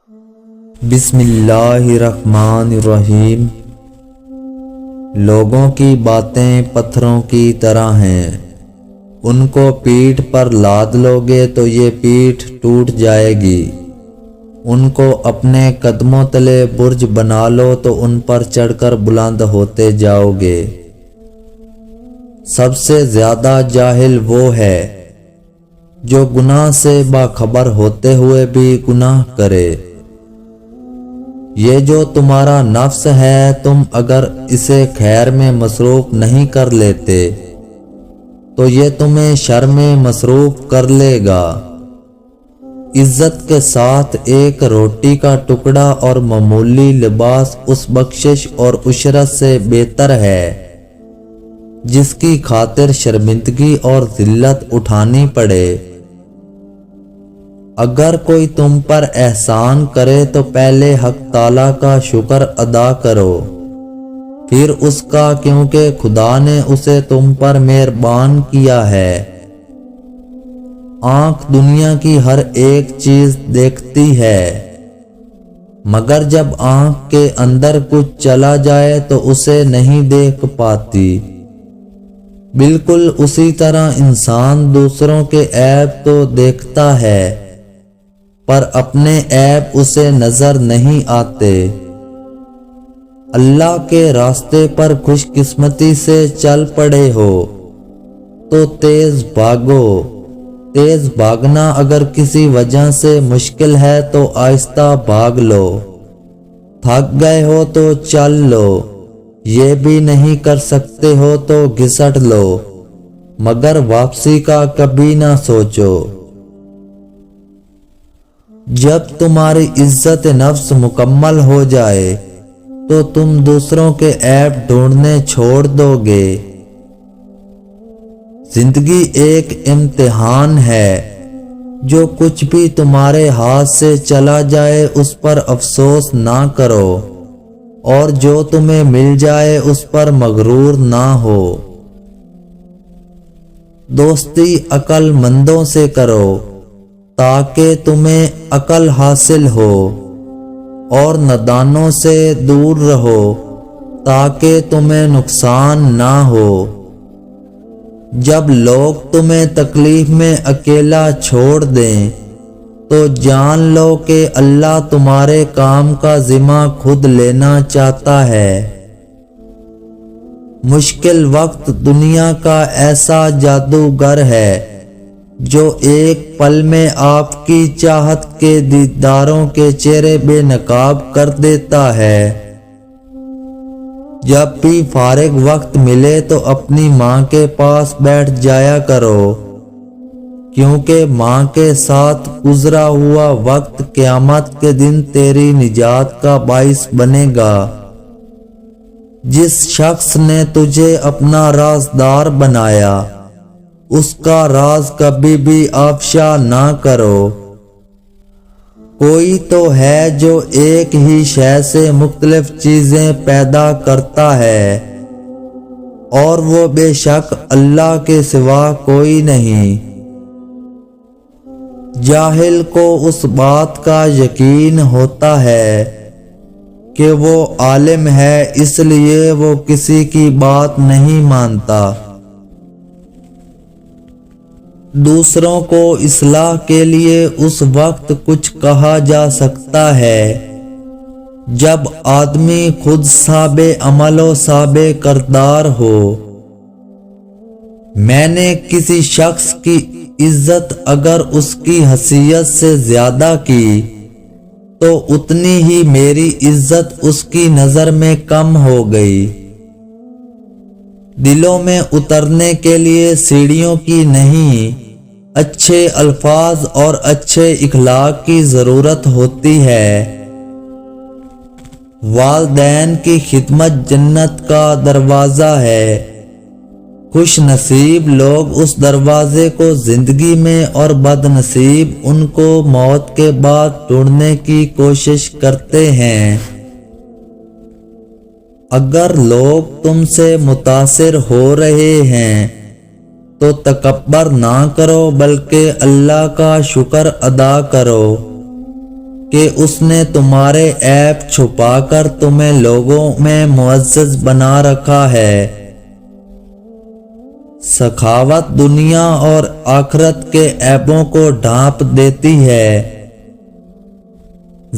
بسم اللہ الرحمن الرحیم۔ لوگوں کی باتیں پتھروں کی طرح ہیں، ان کو پیٹھ پر لاد لوگے تو یہ پیٹھ ٹوٹ جائے گی۔ ان کو اپنے قدموں تلے برج بنا لو تو ان پر چڑھ کر بلند ہوتے جاؤ گے۔ سب سے زیادہ جاہل وہ ہے جو گناہ سے باخبر ہوتے ہوئے بھی گناہ کرے۔ یہ جو تمہارا نفس ہے، تم اگر اسے خیر میں مصروف نہیں کر لیتے تو یہ تمہیں شر میں مصروف کر لے گا۔ عزت کے ساتھ ایک روٹی کا ٹکڑا اور معمولی لباس اس بخشش اور عشرت سے بہتر ہے جس کی خاطر شرمندگی اور ذلت اٹھانی پڑے۔ اگر کوئی تم پر احسان کرے تو پہلے حق تعالیٰ کا شکر ادا کرو، پھر اس کا، کیونکہ خدا نے اسے تم پر مہربان کیا ہے۔ آنکھ دنیا کی ہر ایک چیز دیکھتی ہے، مگر جب آنکھ کے اندر کچھ چلا جائے تو اسے نہیں دیکھ پاتی۔ بالکل اسی طرح انسان دوسروں کے عیب تو دیکھتا ہے پر اپنے عیب اسے نظر نہیں آتے۔ اللہ کے راستے پر خوش قسمتی سے چل پڑے ہو تو تیز بھاگو۔ تیز بھاگنا اگر کسی وجہ سے مشکل ہے تو آہستہ بھاگ لو۔ تھک گئے ہو تو چل لو، یہ بھی نہیں کر سکتے ہو تو گھسٹ لو، مگر واپسی کا کبھی نہ سوچو۔ جب تمہاری عزت نفس مکمل ہو جائے تو تم دوسروں کے عیب ڈھونڈنے چھوڑ دو گے۔ زندگی ایک امتحان ہے، جو کچھ بھی تمہارے ہاتھ سے چلا جائے اس پر افسوس نہ کرو، اور جو تمہیں مل جائے اس پر مغرور نہ ہو۔ دوستی عقل مندوں سے کرو تاکہ تمہیں عقل حاصل ہو، اور نادانوں سے دور رہو تاکہ تمہیں نقصان نہ ہو۔ جب لوگ تمہیں تکلیف میں اکیلا چھوڑ دیں تو جان لو کہ اللہ تمہارے کام کا ذمہ خود لینا چاہتا ہے۔ مشکل وقت دنیا کا ایسا جادوگر ہے جو ایک پل میں آپ کی چاہت کے دیداروں کے چہرے بے نقاب کر دیتا ہے۔ جب بھی فارغ وقت ملے تو اپنی ماں کے پاس بیٹھ جایا کرو، کیونکہ ماں کے ساتھ گزرا ہوا وقت قیامت کے دن تیری نجات کا باعث بنے گا۔ جس شخص نے تجھے اپنا رازدار بنایا، اس کا راز کبھی بھی افشا نہ کرو۔ کوئی تو ہے جو ایک ہی شے سے مختلف چیزیں پیدا کرتا ہے، اور وہ بے شک اللہ کے سوا کوئی نہیں۔ جاہل کو اس بات کا یقین ہوتا ہے کہ وہ عالم ہے، اس لیے وہ کسی کی بات نہیں مانتا۔ دوسروں کو اصلاح کے لیے اس وقت کچھ کہا جا سکتا ہے جب آدمی خود صاحب عمل و صاحب کردار ہو۔ میں نے کسی شخص کی عزت اگر اس کی حیثیت سے زیادہ کی تو اتنی ہی میری عزت اس کی نظر میں کم ہو گئی۔ دلوں میں اترنے کے لیے سیڑھیوں کی نہیں، اچھے الفاظ اور اچھے اخلاق کی ضرورت ہوتی ہے۔ والدین کی خدمت جنت کا دروازہ ہے۔ خوش نصیب لوگ اس دروازے کو زندگی میں اور بد نصیب ان کو موت کے بعد ڈھونڈنے کی کوشش کرتے ہیں۔ اگر لوگ تم سے متاثر ہو رہے ہیں تو تکبر نہ کرو بلکہ اللہ کا شکر ادا کرو۔ کہ اس نے تمہارے عیب چھپا کر تمہیں لوگوں میں معزز بنا رکھا ہے۔ سخاوت دنیا اور آخرت کے عیبوں کو ڈھانپ دیتی ہے۔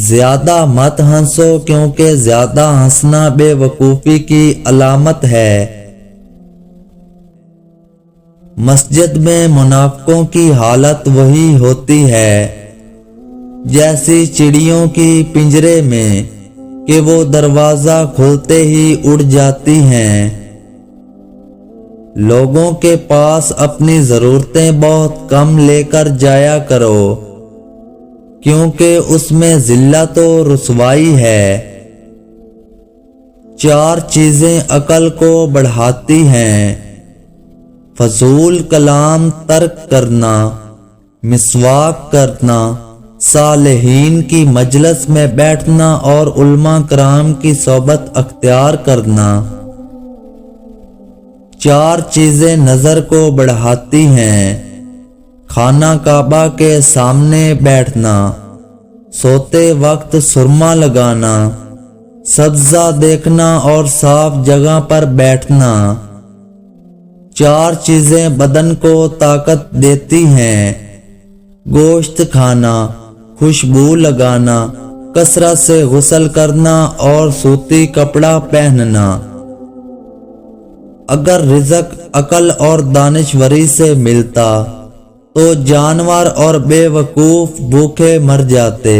زیادہ مت ہنسو کیونکہ زیادہ ہنسنا بے وقوفی کی علامت ہے۔ مسجد میں منافقوں کی حالت وہی ہوتی ہے جیسی چڑیوں کی پنجرے میں کہ وہ دروازہ کھولتے ہی اڑ جاتی ہیں۔ لوگوں کے پاس اپنی ضرورتیں بہت کم لے کر جایا کرو کیونکہ اس میں ذلت و رسوائی ہے۔ 4 چیزیں عقل کو بڑھاتی ہیں: فضول کلام ترک کرنا، مسواک کرنا، صالحین کی مجلس میں بیٹھنا اور علماء کرام کی صحبت اختیار کرنا۔ 4 چیزیں نظر کو بڑھاتی ہیں: خانہ کعبہ کے سامنے بیٹھنا، سوتے وقت سرما لگانا، سبزہ دیکھنا اور صاف جگہ پر بیٹھنا۔ 4 چیزیں بدن کو طاقت دیتی ہیں: گوشت کھانا، خوشبو لگانا، کثرت سے غسل کرنا اور سوتی کپڑا پہننا۔ اگر رزق عقل اور دانشوری سے ملتا تو جانور اور بے وقوف بھوکے مر جاتے۔